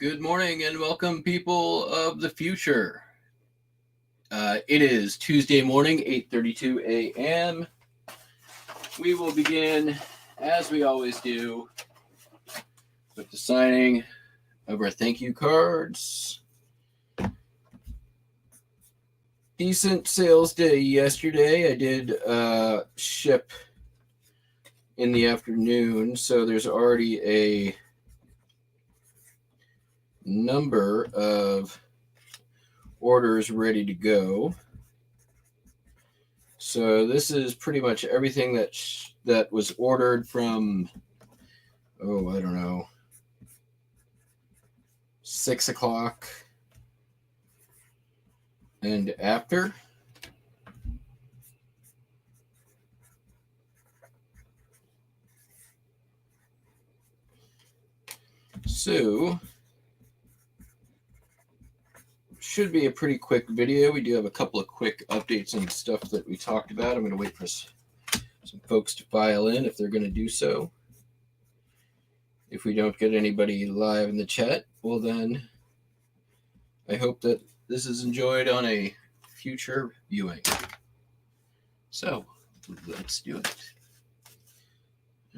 Good morning and welcome, people of the future. It is Tuesday morning, 8:32 a.m. We will begin, as we always do, with the signing of our thank you cards. Decent sales day yesterday. I did ship in the afternoon, so there's already a number of orders ready to go. So this is pretty much everything that was ordered from, I don't know, 6 o'clock and after. So should be a pretty quick video. We do have a couple of quick updates and stuff that we talked about. I'm going to wait for some folks to file in if they're going to do so. If we don't get anybody live in the chat, well then I hope that this is enjoyed on a future viewing. So let's do it.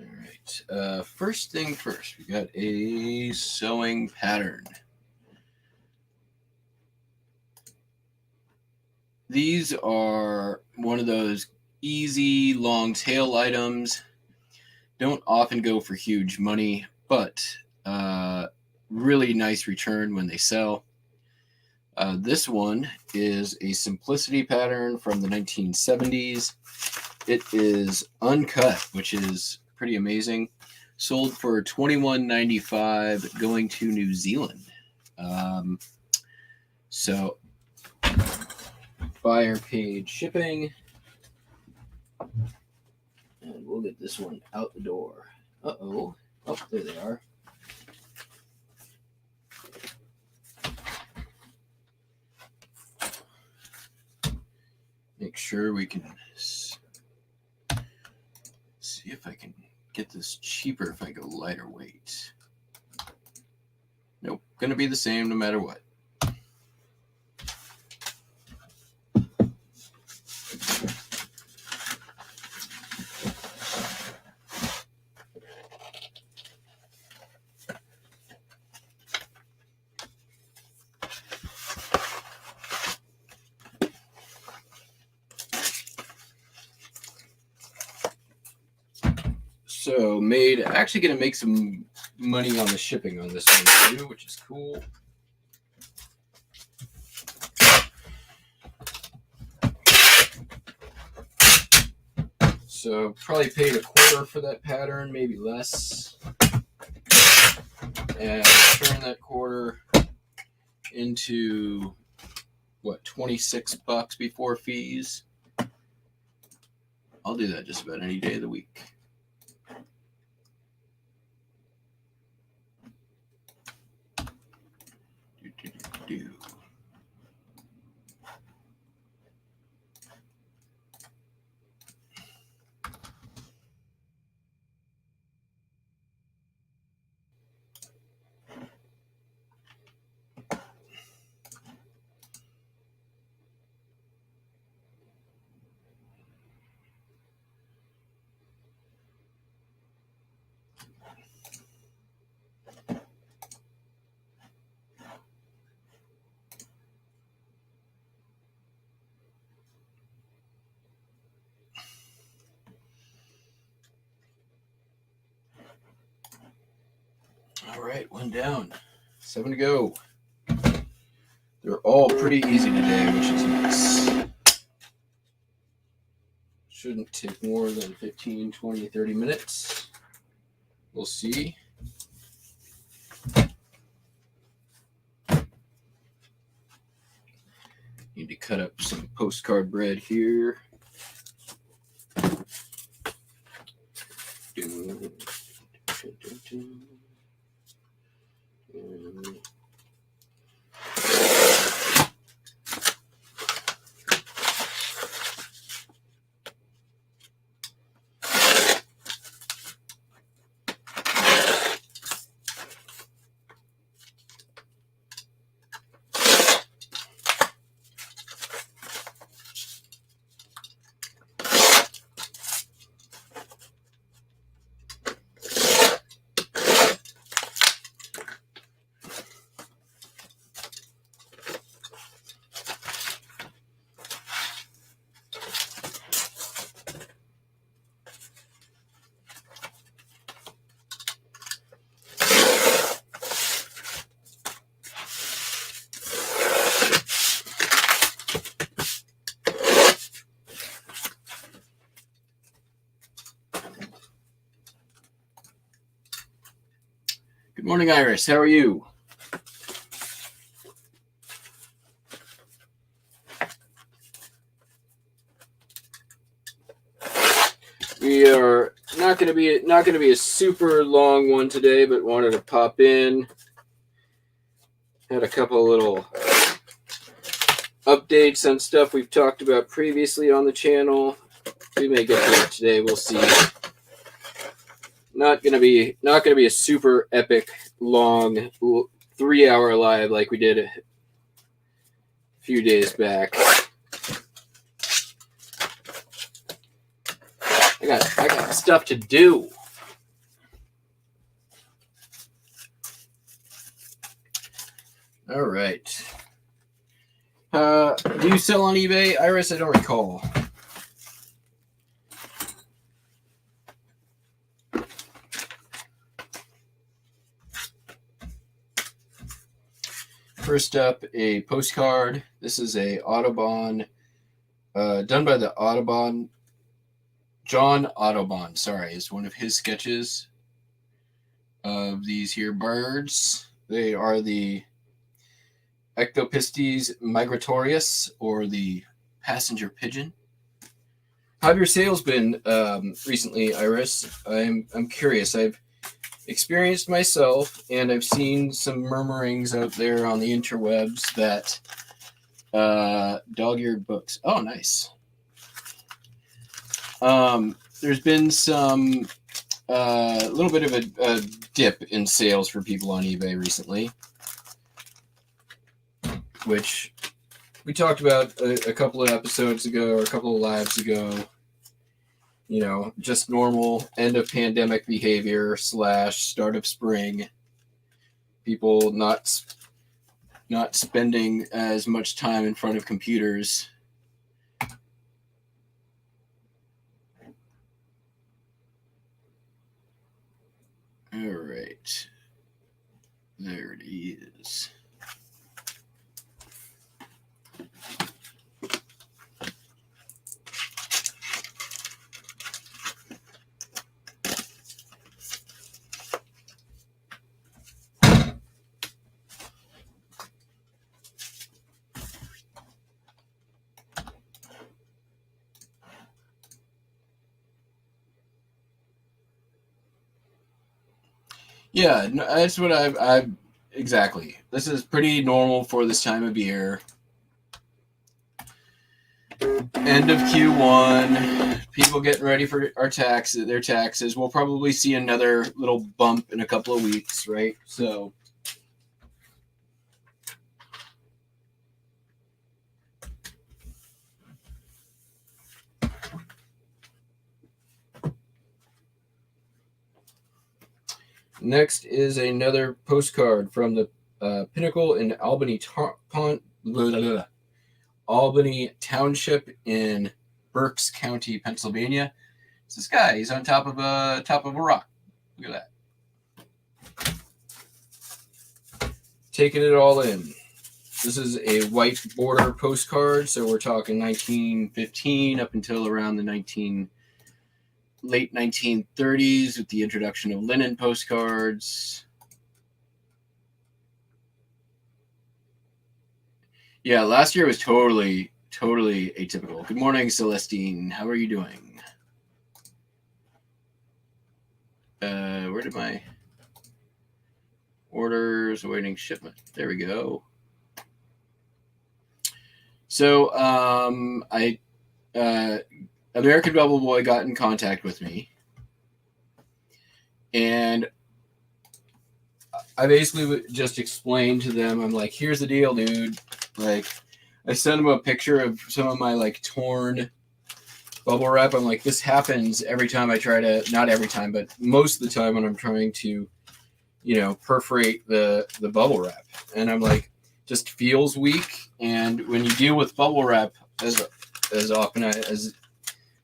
All right. First thing first, we got a sewing pattern. These are one of those easy long tail items. Don't often go for huge money, but really nice return when they sell. This one is a Simplicity pattern from the 1970s. It is uncut, which is pretty amazing. Sold for $21.95, going to New Zealand. So buyer paid shipping. And we'll get this one out the door. Uh-oh. Oh, there they are. Make sure we can see if I can get this cheaper if I go lighter weight. Nope, gonna be the same no matter what. So actually going to make some money on the shipping on this one too, which is cool. So probably paid $0.25 for that pattern, maybe less. And turn that $0.25 into, $26 before fees? I'll do that just about any day of the week. Do. All right, one down. 7 to go. They're all pretty easy today, which is nice. Shouldn't take more than 15, 20, 30 minutes. We'll see. Need to cut up some postcard bread here. Good morning, Iris. How are you? We are not going to be a super long one today, but wanted to pop in. Had a couple little updates on stuff we've talked about previously on the channel. We may get to that today. We'll see. Not gonna be a super epic long 3-hour live like we did a few days back. I got stuff to do. All right. Do you sell on eBay, Iris? I don't recall. First up, a postcard. This is a Audubon, done by the Audubon. John Audubon, is one of his sketches of these here birds. They are the Ectopistes migratorius, or the passenger pigeon. How have your sales been recently, Iris? I'm curious. I've experienced myself, and I've seen some murmurings out there on the interwebs that dog-eared books. Oh, nice. There's been some little bit of a dip in sales for people on eBay recently, which we talked about a couple of episodes ago, or a couple of lives ago. You know, just normal end of pandemic behavior / start of spring. People not spending as much time in front of computers. All right. There it is. Yeah, that's what I exactly. This is pretty normal for this time of year. End of Q1, people getting ready for their taxes. We'll probably see another little bump in a couple of weeks, right? So next is another postcard from the Pinnacle in Albany Township in Berks County, Pennsylvania. It's this guy. He's on top of a rock. Look at that. Taking it all in. This is a white border postcard, so we're talking 1915 up until around the late 1930s with the introduction of linen postcards. Yeah, last year was totally atypical. Good morning, Celestine. How are you doing? Where did my orders awaiting shipment? There we go. So, American Bubble Boy got in contact with me, and I basically just explained to them, I'm like, here's the deal, dude. Like, I sent him a picture of some of my torn bubble wrap. I'm like, this happens every time I try to, not every time, but most of the time when I'm trying to, perforate the bubble wrap. And I'm like, just feels weak. And when you deal with bubble wrap as often as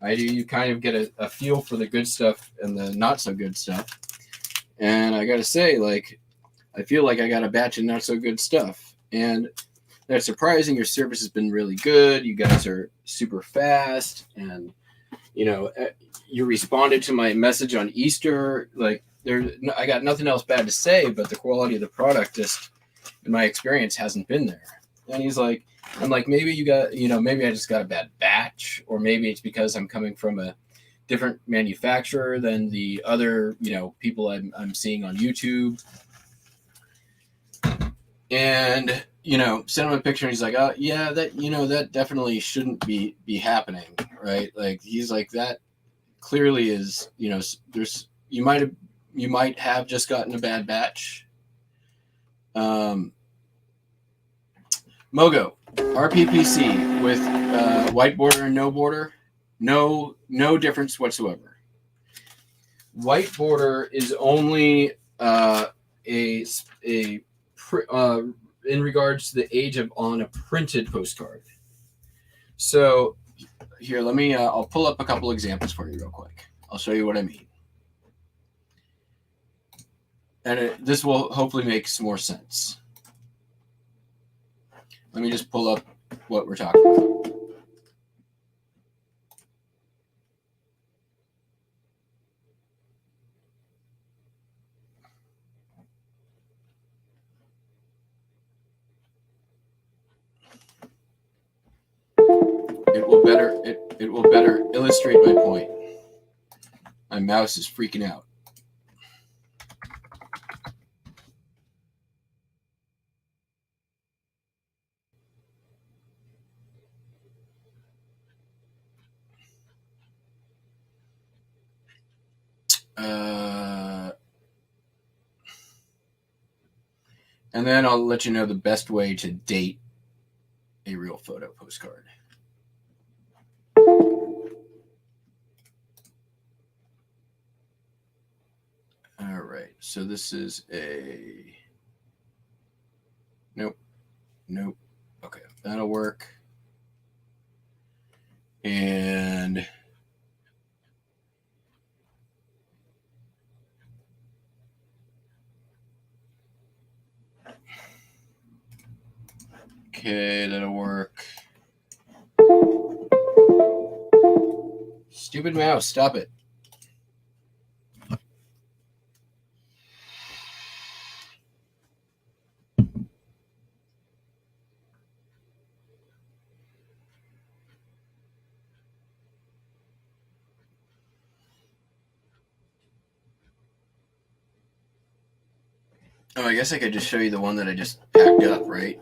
I do, you kind of get a feel for the good stuff and the not so good stuff. And I got to say, I feel like I got a batch of not so good stuff. And that's surprising. Your service has been really good. You guys are super fast. And, you responded to my message on Easter. I got nothing else bad to say, but the quality of the product just, in my experience, hasn't been there. And he's like, I'm like, maybe you got, maybe I just got a bad batch, or maybe it's because I'm coming from a different manufacturer than the other, people I'm seeing on YouTube. And, sent him a picture, and he's like, oh yeah, that definitely shouldn't be happening, right? Like, he's like, that clearly is, there's, you might have just gotten a bad batch. Mogo RPPC with white border and no border, no difference whatsoever. White border is only in regards to the age on a printed postcard. So here, let me, I'll pull up a couple examples for you real quick. I'll show you what I mean. And this will hopefully make some more sense. Let me just pull up what we're talking about. It will better illustrate my point. My mouse is freaking out. And then I'll let you know the best way to date a real photo postcard. All right, so this is a, nope, okay, that'll work. And okay, that'll work. Stupid mouse, stop it. Oh, I guess I could just show you the one that I just packed up, right?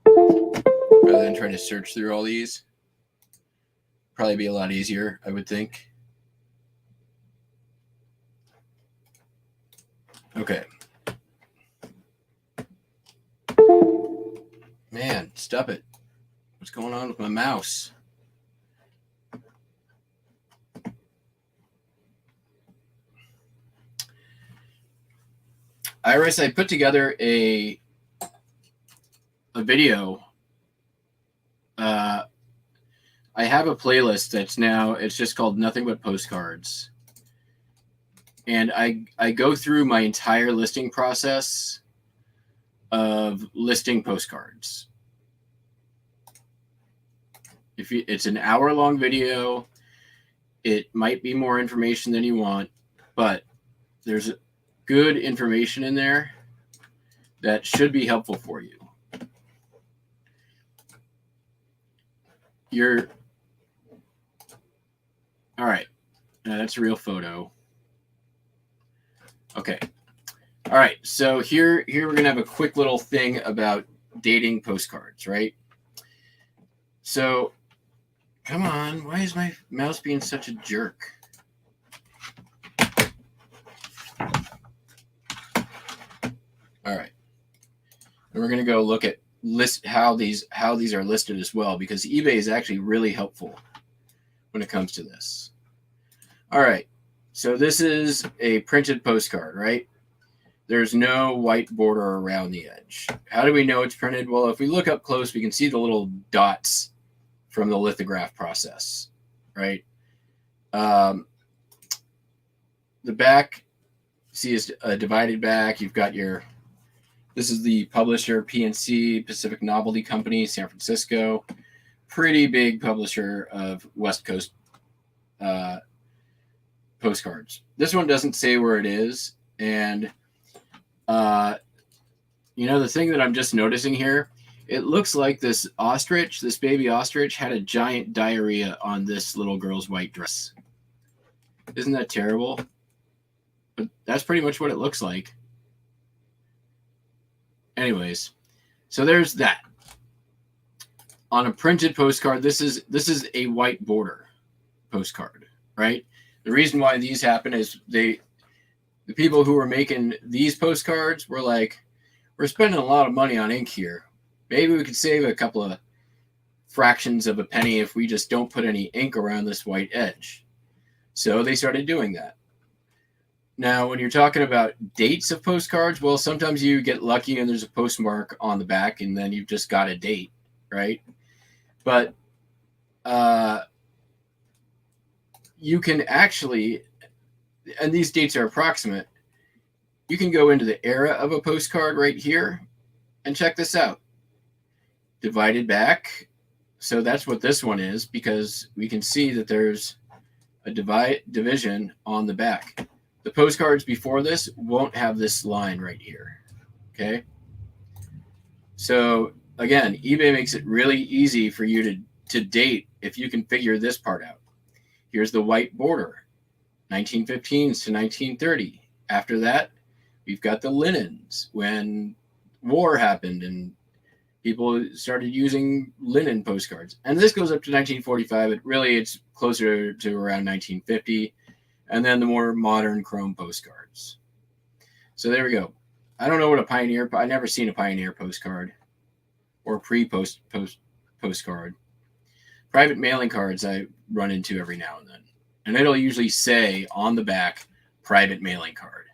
Rather than trying to search through all these. Probably be a lot easier, I would think. Okay. Man, stop it. What's going on with my mouse? Iris, I put together a video. I have a playlist that's now, it's just called Nothing But Postcards. And I go through my entire listing process of listing postcards. It's an hour-long video. It might be more information than you want, but there's good information in there that should be helpful for you. All right. That's a real photo. Okay. All right. So here we're going to have a quick little thing about dating postcards, right? So, come on. Why is my mouse being such a jerk? All right. And we're going to go look at how these are listed as well, because eBay is actually really helpful when it comes to this. All right. So this is a printed postcard, right? There's no white border around the edge. How do we know it's printed? Well, if we look up close, we can see the little dots from the lithograph process, right? The back, see, is a divided back. You've got this is the publisher, PNC, Pacific Novelty Company, San Francisco. Pretty big publisher of West Coast postcards. This one doesn't say where it is, and the thing that I'm just noticing here, it looks like this ostrich, this baby ostrich, had a giant diarrhea on this little girl's white dress. Isn't that terrible? But that's pretty much what it looks like. Anyways, so there's that. On a printed postcard, this is a white border postcard, right? The reason why these happen is the people who were making these postcards were like, we're spending a lot of money on ink here. Maybe we could save a couple of fractions of a penny if we just don't put any ink around this white edge. So they started doing that. Now, when you're talking about dates of postcards, well, sometimes you get lucky and there's a postmark on the back and then you've just got a date, right? But you can actually, and these dates are approximate, you can go into the era of a postcard right here and check this out. Divided back. So that's what this one is, because we can see that there's a division on the back. The postcards before this won't have this line right here. Okay. So again, eBay makes it really easy for you to date if you can figure this part out. Here's the white border, 1915s to 1930. After that, we've got the linens when war happened and people started using linen postcards. And this goes up to 1945. It's closer to around 1950. And then the more modern chrome postcards. So there we go. I don't know what I've never seen a Pioneer postcard or postcard. Private mailing cards I run into every now and then. And it'll usually say on the back, private mailing card.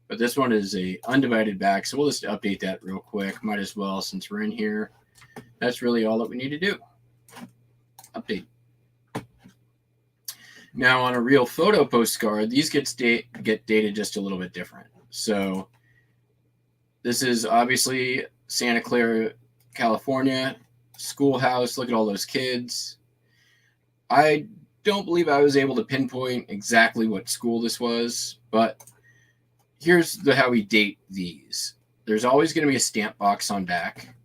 But this one is a undivided back, so we'll just update that real quick. Might as well, since we're in here. That's really all that we need to do. Update. Now, on a real photo postcard, these get dated just a little bit different. So this is obviously Santa Clara, California, schoolhouse. Look at all those kids. I don't believe I was able to pinpoint exactly what school this was, but here's how we date these. There's always going to be a stamp box on back.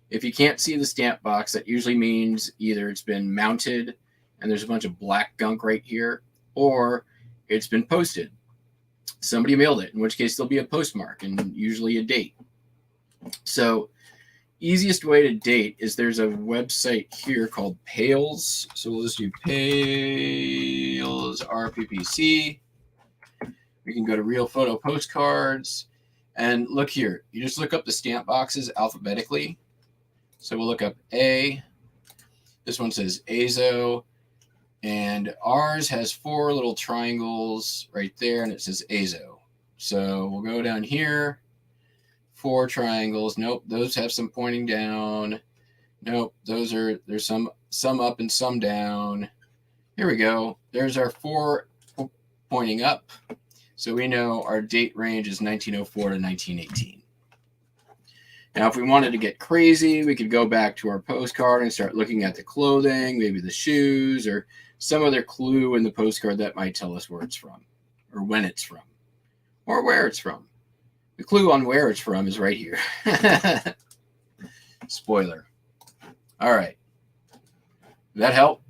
If you can't see the stamp box, that usually means either it's been mounted and there's a bunch of black gunk right here, or it's been posted. Somebody mailed it, in which case there'll be a postmark and usually a date. So easiest way to date is there's a website here called Pales. So we'll just do Pales, RPPC. We can go to Real Photo Postcards. And look here. You just look up the stamp boxes alphabetically. So we'll look up A. This one says Azo. And ours has 4 little triangles right there, and it says Azo. So we'll go down here. 4 triangles. Nope, those have some pointing down. Nope, there's some up and some down. Here we go. There's our 4 pointing up. So we know our date range is 1904 to 1918. Now, if we wanted to get crazy, we could go back to our postcard and start looking at the clothing, maybe the shoes, or some other clue in the postcard that might tell us where it's from, or when it's from, or where it's from. The clue on where it's from is right here. Spoiler. All right. Did that help?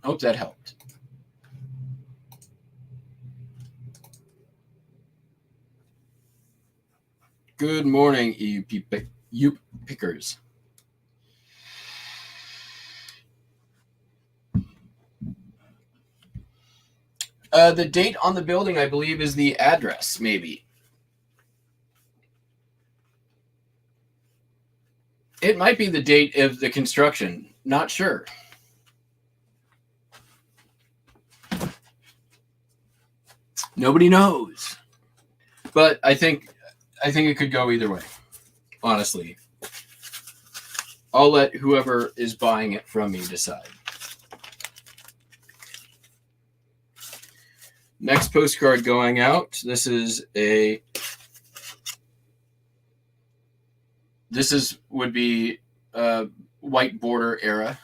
Hope that helped. Good morning, you pickers. The date on the building, I believe, is the address, maybe. It might be the date of the construction. Not sure. Nobody knows. But I think it could go either way, honestly. I'll let whoever is buying it from me decide. Next postcard going out. This would be white border era.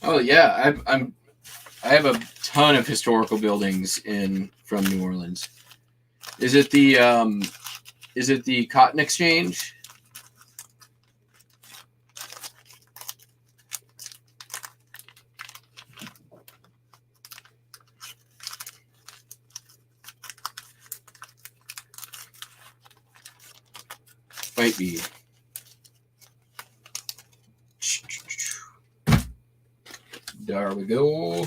Oh yeah, I have a ton of historical buildings from New Orleans. Is it the Cotton Exchange? Might be. There we go.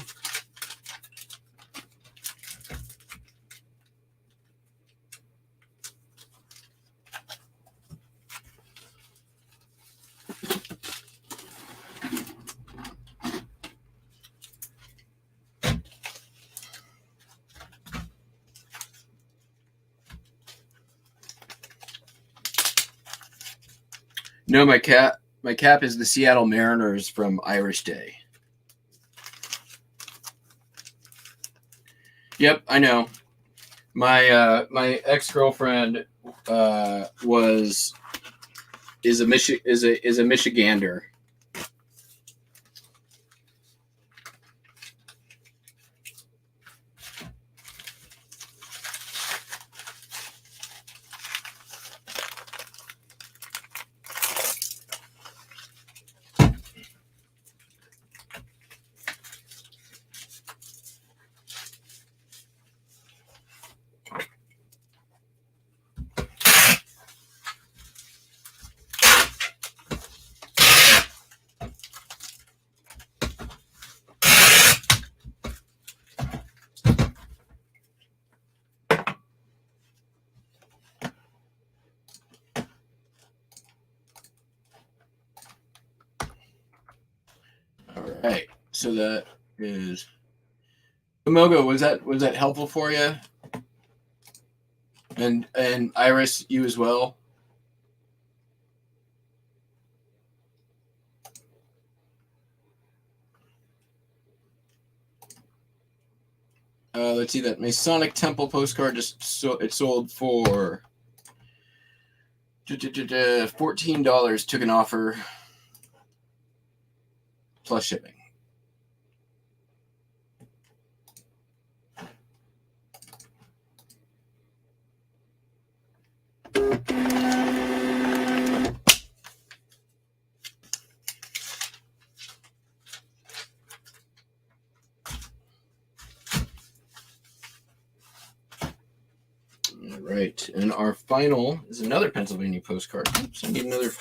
No, my cap is the Seattle Mariners from Irish Day. Yep, I know. My ex-girlfriend is a Michigander. All right, so that is Mogo. Was that helpful for you? And Iris, you as well. Let's see that Masonic Temple postcard it sold for $14. Took an offer plus shipping. All right, and our final is another Pennsylvania postcard. Oops, I need another.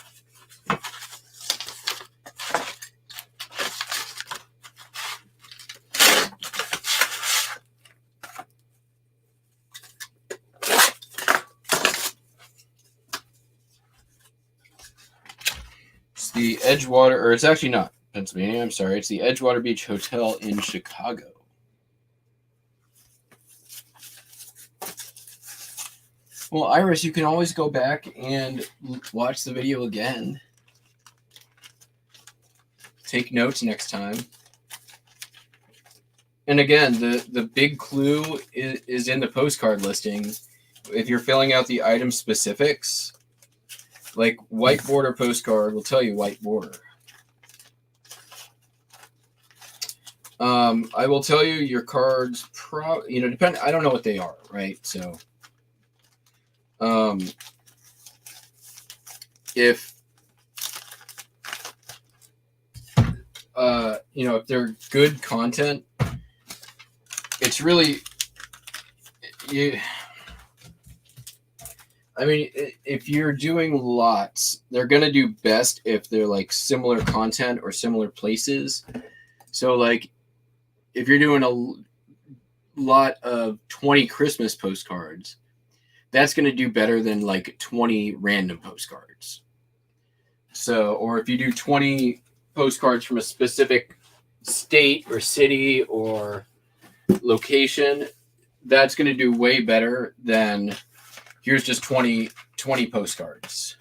It's the Edgewater, or it's actually not Pennsylvania. I'm sorry. It's the Edgewater Beach Hotel in Chicago. Well, Iris, you can always go back and watch the video again. Take notes next time. And again, the big clue is in the postcard listing. If you're filling out the item specifics, like white border postcard will tell you white border. I will tell you your cards, depend. I don't know what they are, right? So, if if they're good content, it's really if you're doing lots, they're gonna do best if they're like similar content or similar places. So like if you're doing a lot of 20 Christmas postcards, that's gonna do better than like 20 random postcards. So, or if you do 20 postcards from a specific state or city or location, that's going to do way better than here's just 20 postcards.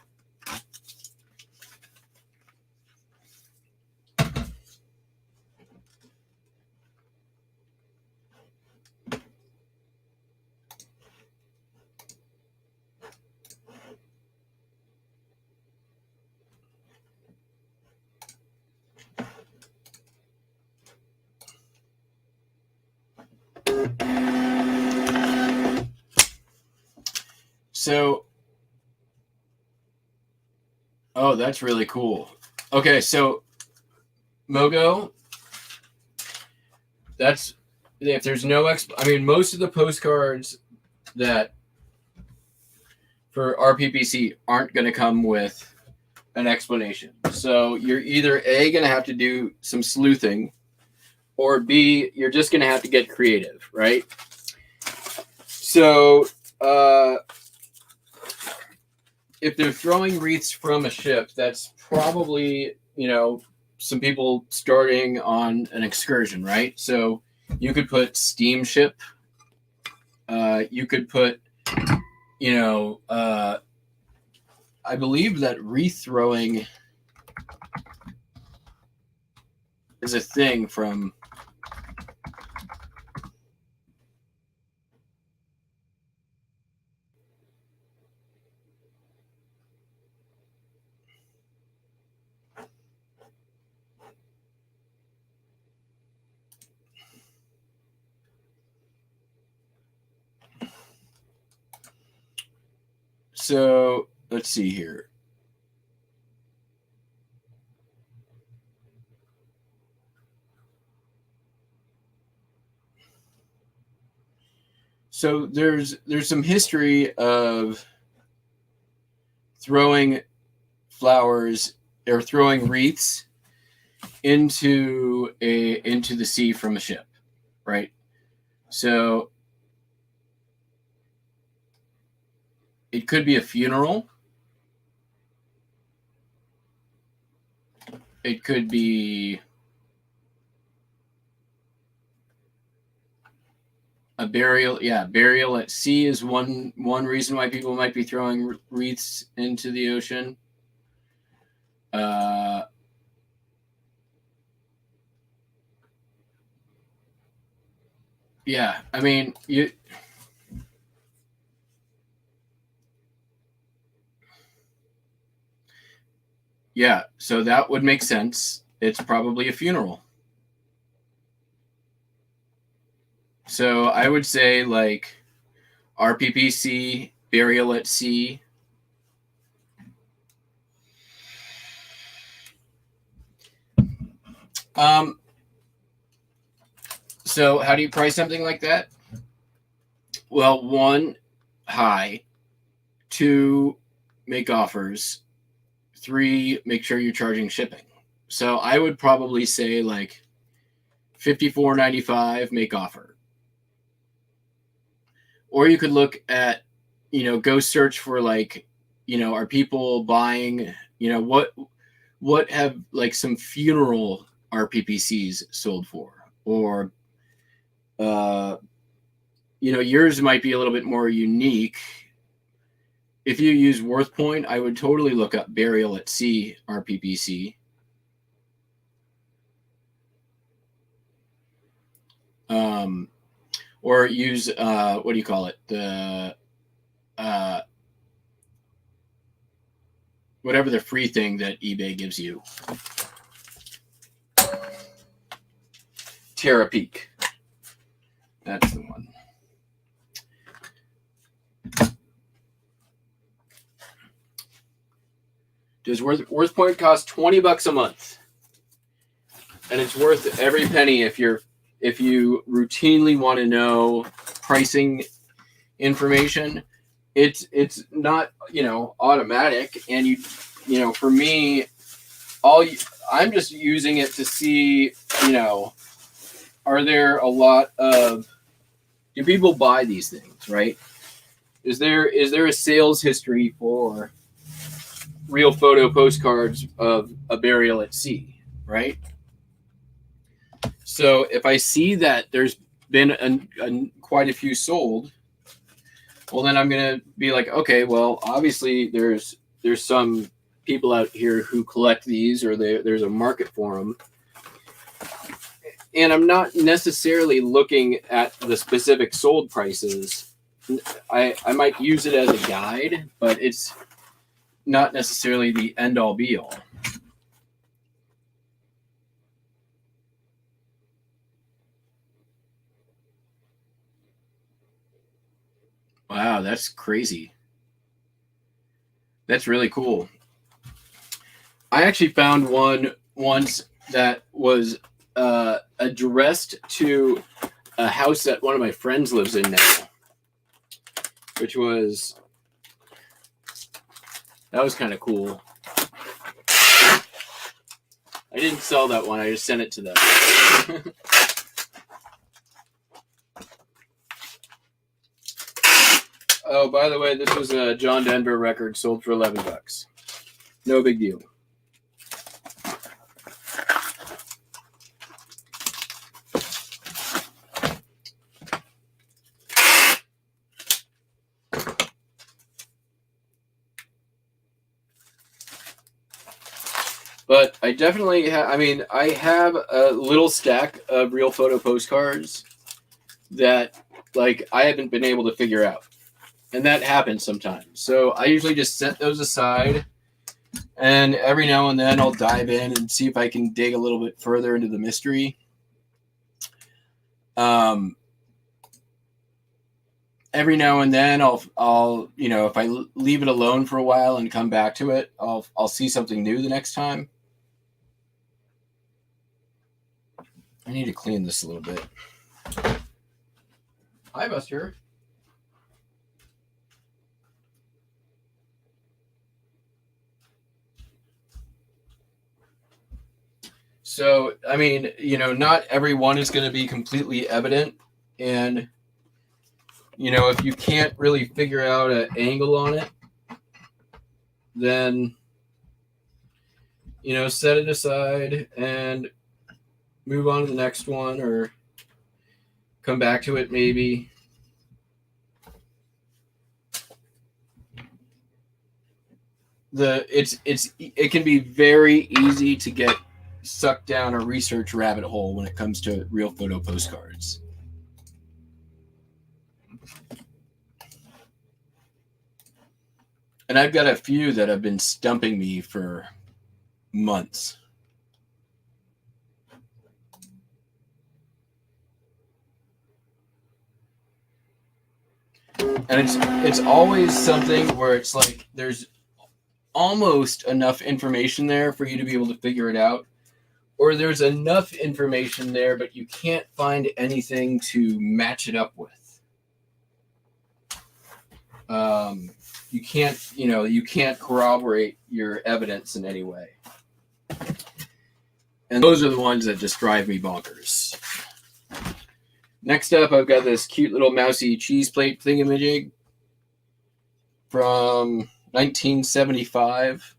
So, oh, that's really cool. Okay, so Mogo, that's if there's no I mean, most of the postcards that for RPPC aren't going to come with an explanation. So you're either A, going to have to do some sleuthing, or B, you're just going to have to get creative, right? So if they're throwing wreaths from a ship, that's probably, some people starting on an excursion, right? So you could put steamship. You could put, I believe that wreath throwing is a thing from. So let's see here. So there's some history of throwing flowers or throwing wreaths into the sea from a ship, right? So it could be a funeral. It could be a burial. Yeah, burial at sea is one reason why people might be throwing wreaths into the ocean. Yeah, I mean, yeah, so that would make sense. It's probably a funeral. So I would say like RPPC, burial at sea. So how do you price something like that? Well, one, high. Two, make offers. Three, make sure you're charging shipping. So I would probably say like $54.95, make offer. Or you could look at, go search for like, are people buying, what have like some funeral RPPCs sold for? Or, yours might be a little bit more unique. If you use WorthPoint, I would totally look up burial at sea RPPC. Or use what do you call it? The whatever the free thing that eBay gives you. Terapeak. That's the one. Does WorthPoint cost $20 a month? And it's worth every penny if you routinely want to know pricing information. It's not, automatic, and for me, I'm just using it to see, are there a lot of, do people buy these things, right? Is there a sales history for real photo postcards of a burial at sea, right? So if I see that there's been quite a few sold, well, then I'm going to be like, okay, well, obviously there's some people out here who collect these, or there's a market for them. And I'm not necessarily looking at the specific sold prices. I might use it as a guide, but it's not necessarily the end all be all. Wow, that's crazy. That's really cool. I actually found one once that was addressed to a house that one of my friends lives in now, which was, that was kind of cool. I didn't sell that one. I just sent it to them. Oh, by the way, this was a John Denver record sold for $11. No big deal. But I definitely have, I mean, I have a little stack of Real Photo postcards that, like, I haven't been able to figure out. And that happens sometimes. So I usually just set those aside. And every now and then I'll dive in and see if I can dig a little bit further into the mystery. Every now and then I'll you know, if I leave it alone for a while and come back to it, I'll see something new the next time. I need to clean this a little bit. Hi, Buster. So, I mean, you know, not everyone is going to be completely evident. And, you know, if you can't really figure out an angle on it, then, you know, set it aside and move on to the next one, or come back to it maybe. It can be very easy to get sucked down a research rabbit hole when it comes to Real Photo postcards. And I've got a few that have been stumping me for months. And it's always something where it's like there's almost enough information there for you to be able to figure it out, or there's enough information there but you can't find anything to match it up with. You can't corroborate your evidence in any way. And those are the ones that just drive me bonkers. Next up, I've got this cute little mousy cheese plate thingamajig from 1975.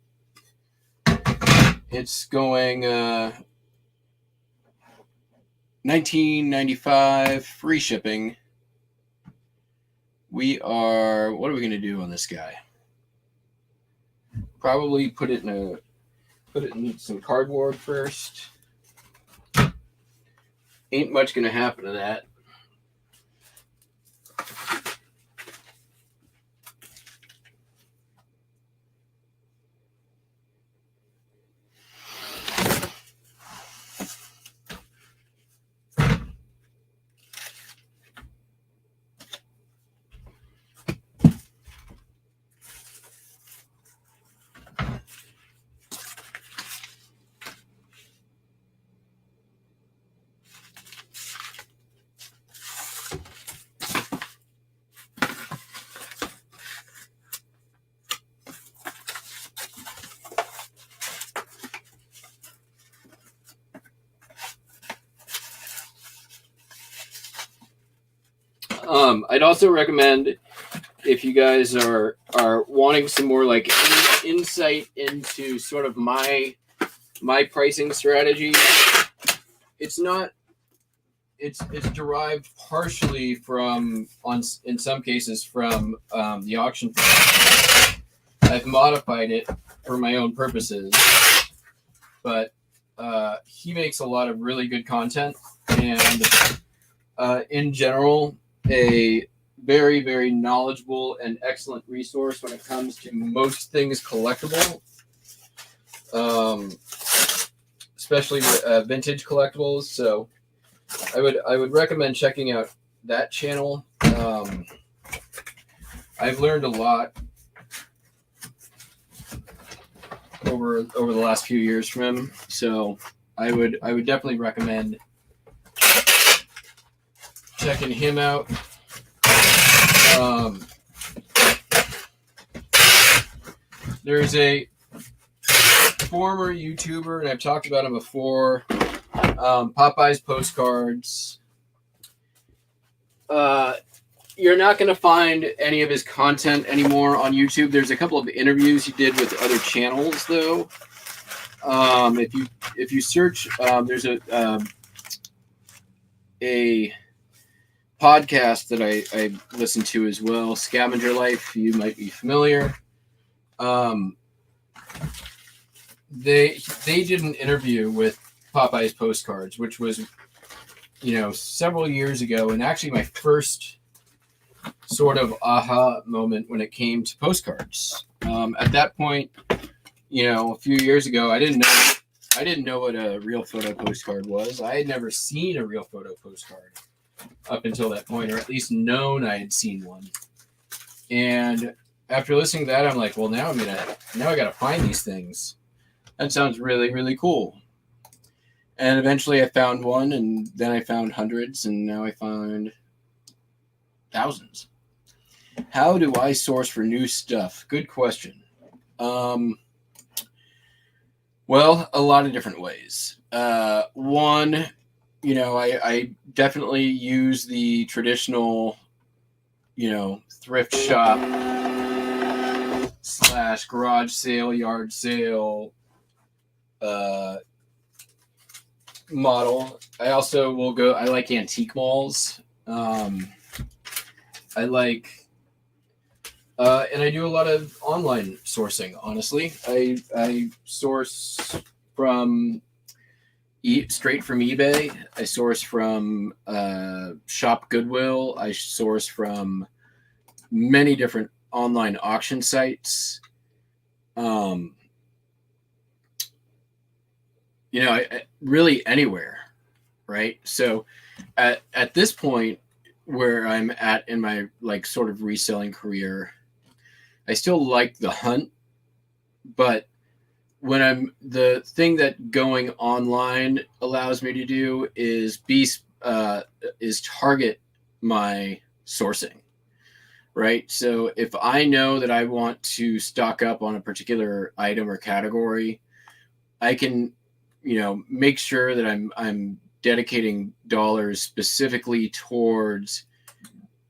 It's going $19.95, free shipping. What are we going to do on this guy? Probably put it in some cardboard first. Ain't much going to happen to that. I'd also recommend, if you guys are wanting some more like insight into sort of my pricing strategy, it's derived partially from, in some cases, from the auction. I've modified it for my own purposes, but he makes a lot of really good content, and in general, a very, very knowledgeable and excellent resource when it comes to most things collectible, especially vintage collectibles. So I would recommend checking out that channel. I've learned a lot over the last few years from him. So I would definitely recommend checking him out. There's a former YouTuber, and I've talked about him before, Popeye's Postcards. You're not going to find any of his content anymore on YouTube. There's a couple of interviews he did with other channels, though. If you search, there's a podcast that I listen to as well, Scavenger Life. You might be familiar. They did an interview with Popeye's Postcards, which was, several years ago, and actually my first sort of aha moment when it came to postcards. At that point, a few years ago, I didn't know what a real photo postcard was. I had never seen a real photo postcard up until that point, or at least known I had seen one. And after listening to that, I'm like, well, now I gotta find these things. That sounds really, really cool. And eventually I found one, and then I found hundreds, and now I found thousands. How do I source for new stuff? Good question. Well, a lot of different ways. One, I definitely use the traditional, thrift shop / garage sale, yard sale model. I also will go, I like antique malls. I like, and I do a lot of online sourcing, honestly. I source from straight from eBay. I source from Shop Goodwill. I source from many different online auction sites. I really anywhere, right? So at this point where I'm at in my sort of reselling career, I still like the hunt, but when the thing that going online allows me to do is target my sourcing, right? So if I know that I want to stock up on a particular item or category, I can, make sure that I'm dedicating dollars specifically towards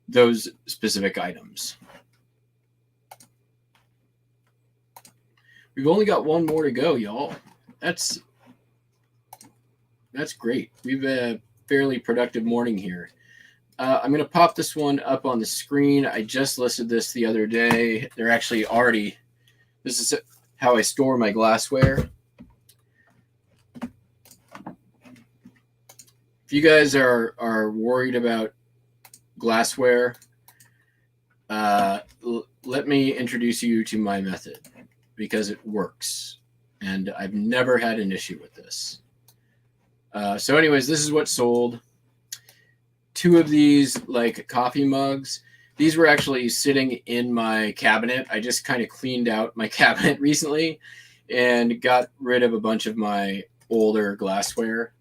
those specific items. We've only got one more to go, y'all. That's great. We've had a fairly productive morning here. I'm going to pop this one up on the screen. I just listed this the other day. They're actually already, this is how I store my glassware. If you guys are worried about glassware, let me introduce you to my method, because it works, and I've never had an issue with this. So anyways, this is what sold. 2 of these coffee mugs. These were actually sitting in my cabinet. I just kind of cleaned out my cabinet recently and got rid of a bunch of my older glassware.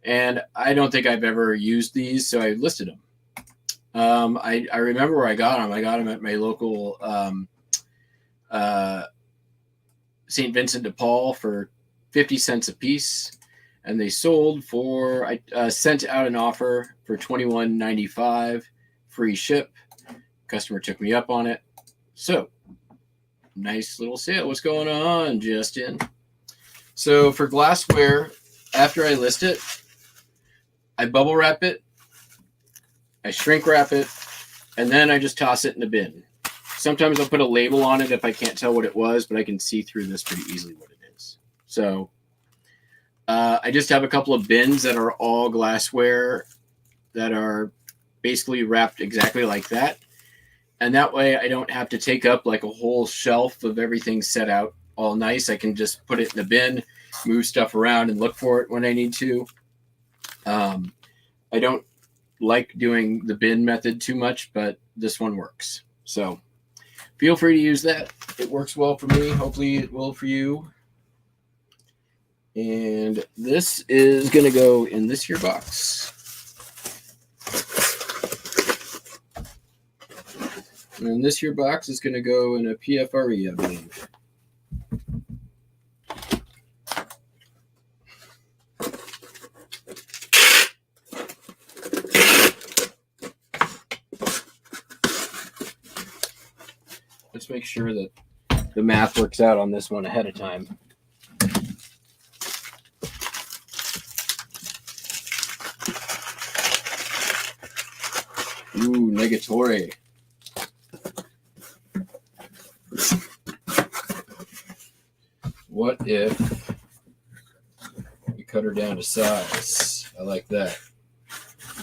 And I don't think I've ever used these, so I listed them. I remember where I got them. I got them at my local St. Vincent de Paul for 50 cents a piece, and they sold for, I sent out an offer for $21.95, free ship. Customer took me up on it. So, nice little sale. What's going on, Justin? So for glassware, after I list it, I bubble wrap it, I shrink wrap it, and then I just toss it in the bin. Sometimes I'll put a label on it if I can't tell what it was, but I can see through this pretty easily what it is. So I just have a couple of bins that are all glassware that are basically wrapped exactly like that. And that way I don't have to take up a whole shelf of everything set out all nice. I can just put it in the bin, move stuff around, and look for it when I need to. I don't like doing the bin method too much, but this one works. So feel free to use that. It works well for me. Hopefully it will for you. And this is going to go in this here box. And this here box is going to go in a PFRE, I believe. Let's make sure that the math works out on this one ahead of time. Ooh, Negatore. What if we cut her down to size? I like that.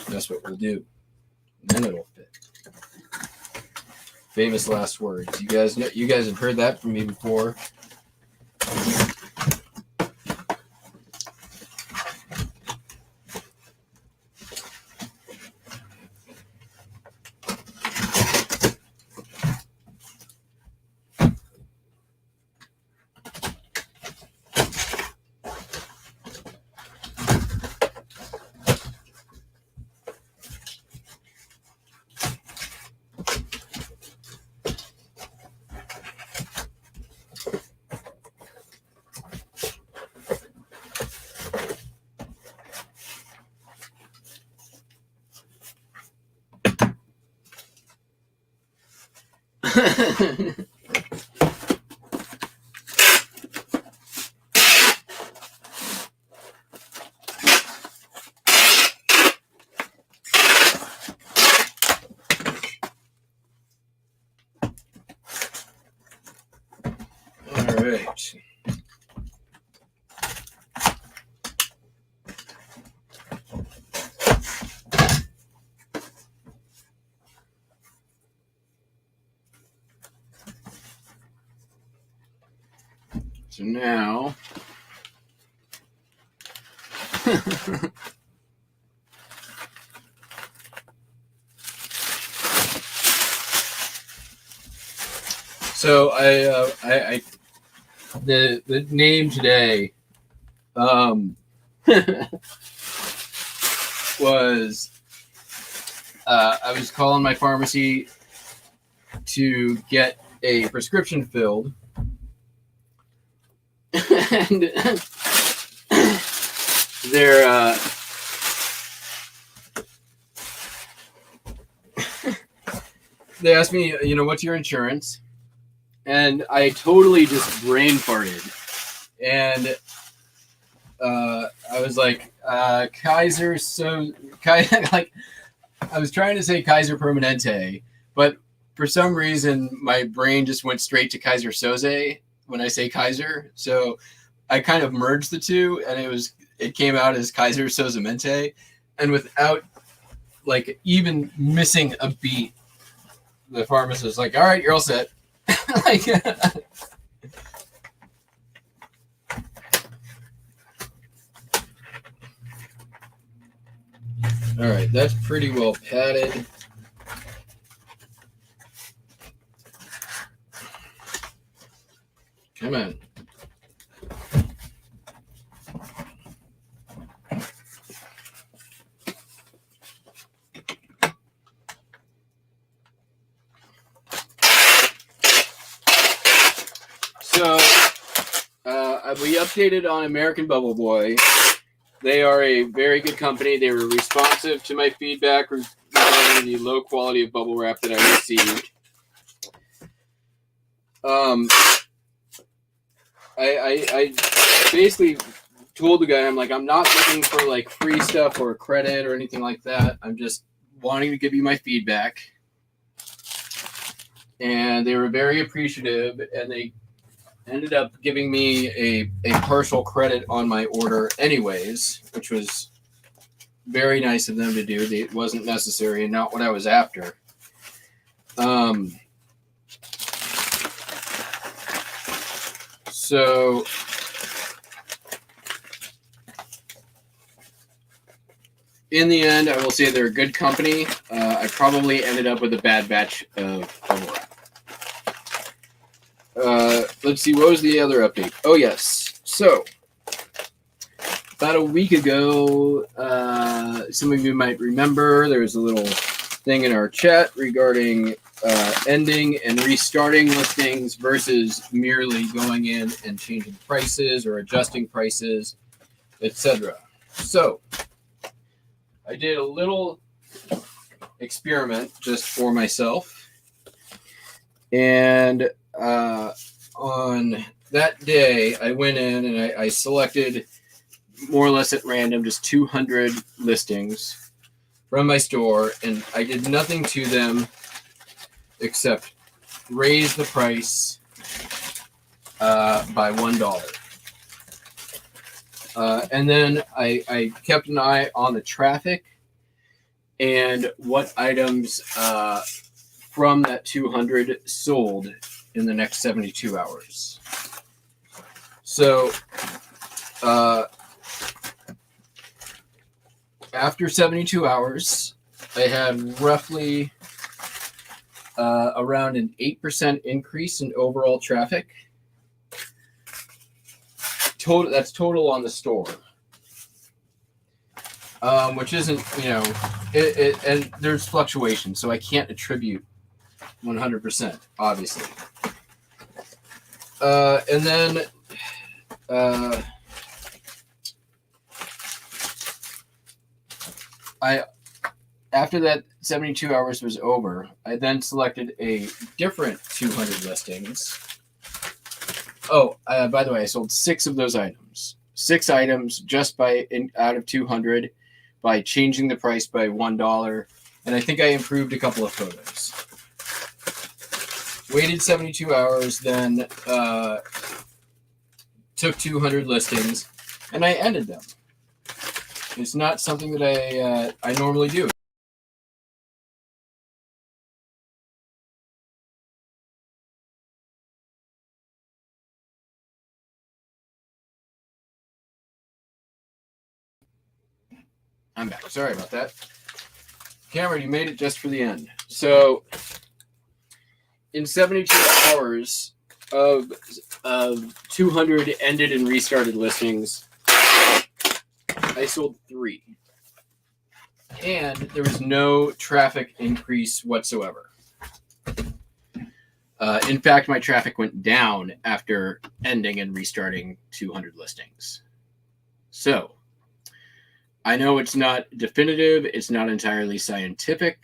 That's what we'll do. And then it'll fit. Famous last words. You guys know, you guys have heard that from me before. All right. So now, so the name today was I was calling my pharmacy to get a prescription filled. And they're they asked me, you know, what's your insurance? And I totally just brain farted. And I was like, Kaiser, like, I was trying to say Kaiser Permanente, but for some reason my brain just went straight to Kaiser Soze when I say Kaiser. So I kind of merged the two, and it came out as Kaiser Sozamente. And without like even missing a beat, the pharmacist was like, all right, you're all set. Like, all right, that's pretty well padded. Come on. So, we updated on American Bubble Boy. They are a very good company. They were responsive to my feedback regarding the low quality of bubble wrap that I received. I basically told the guy, I'm like, I'm not looking for like free stuff or credit or anything like that. I'm just wanting to give you my feedback. And they were very appreciative, and they ended up giving me a partial credit on my order anyways, which was very nice of them to do. It wasn't necessary and not what I was after. So in the end, I will say they're a good company. I probably ended up with a bad batch of bubble wrap. Let's see, what was the other update? Oh, yes. So, about a week ago, some of you might remember there was a little thing in our chat regarding ending and restarting listings versus merely going in and changing prices or adjusting prices, etc. So I did a little experiment just for myself, and on that day I went in and I selected more or less at random just 200 listings from my store, and I did nothing to them except raise the price by $1. And then I kept an eye on the traffic and what items from that 200 sold in the next 72 hours. So after 72 hours, I had roughly around an 8% increase in overall traffic. That's total on the store, which isn't, and there's fluctuation, so I can't attribute 100%, obviously. And then after that 72 hours was over, I then selected a different 200 listings. Oh, by the way, I sold 6 of those items. 6 items just out of 200 by changing the price by $1. And I think I improved a couple of photos. Waited 72 hours, then took 200 listings, and I ended them. It's not something that I normally do. I'm back. Sorry about that. Cameron, you made it just for the end. So, in 72 hours of 200 ended and restarted listings, I sold 3. And there was no traffic increase whatsoever. In fact, my traffic went down after ending and restarting 200 listings. So, I know it's not definitive, it's not entirely scientific.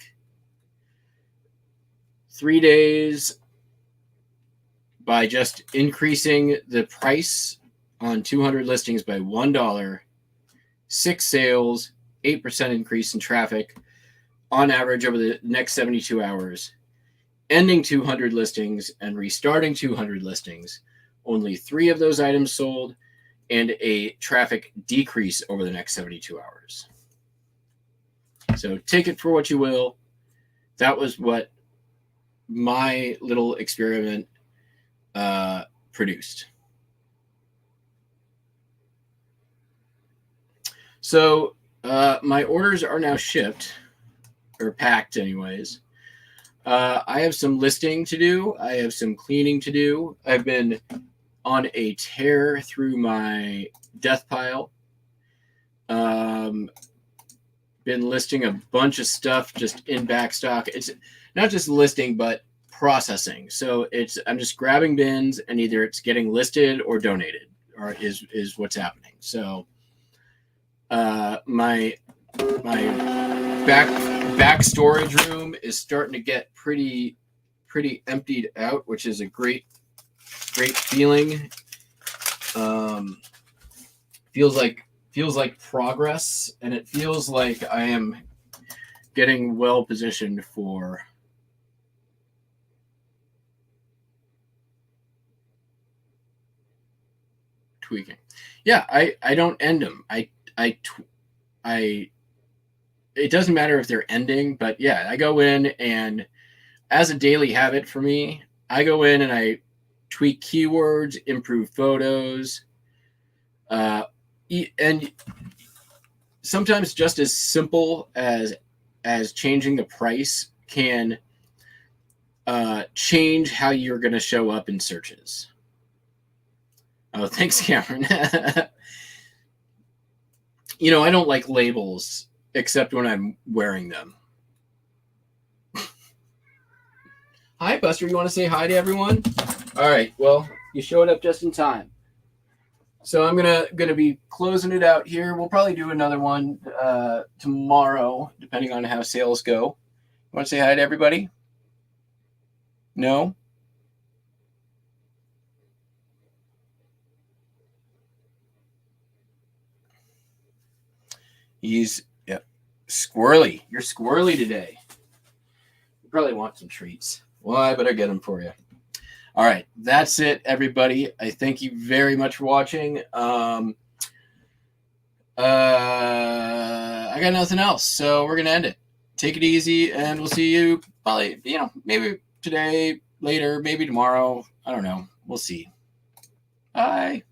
3 days by just increasing the price on 200 listings by $1, 6 sales, 8% increase in traffic on average over the next 72 hours, ending 200 listings and restarting 200 listings. Only 3 of those items sold, and a traffic decrease over the next 72 hours. So take it for what you will. That was what my little experiment produced. So my orders are now shipped, or packed anyways. I have some listing to do. I have some cleaning to do. I've been on a tear through my death pile. Been listing a bunch of stuff just in backstock. It's not just listing, but processing. So I'm just grabbing bins, and either it's getting listed or donated, or is what's happening. So my back storage room is starting to get pretty emptied out, which is a great feeling. Feels like progress, and it feels like I am getting well positioned for tweaking. Yeah, I don't end them. It doesn't matter if they're ending, but yeah, I go in, and as a daily habit for me, I go in and I tweak keywords, improve photos, and sometimes just as simple as changing the price can change how you're going to show up in searches. Oh, thanks, Cameron. You know, I don't like labels except when I'm wearing them. Hi, Buster. You want to say hi to everyone? All right. Well, you showed up just in time. So I'm gonna be closing it out here. We'll probably do another one tomorrow, depending on how sales go. You want to say hi to everybody? No? He's squirrely. You're squirrely today. You probably want some treats. Well, I better get them for you. All right, that's it, everybody. I thank you very much for watching. I got nothing else, so we're gonna end it. Take it easy, and we'll see you probably, maybe today, later, maybe tomorrow. I don't know. We'll see. Bye.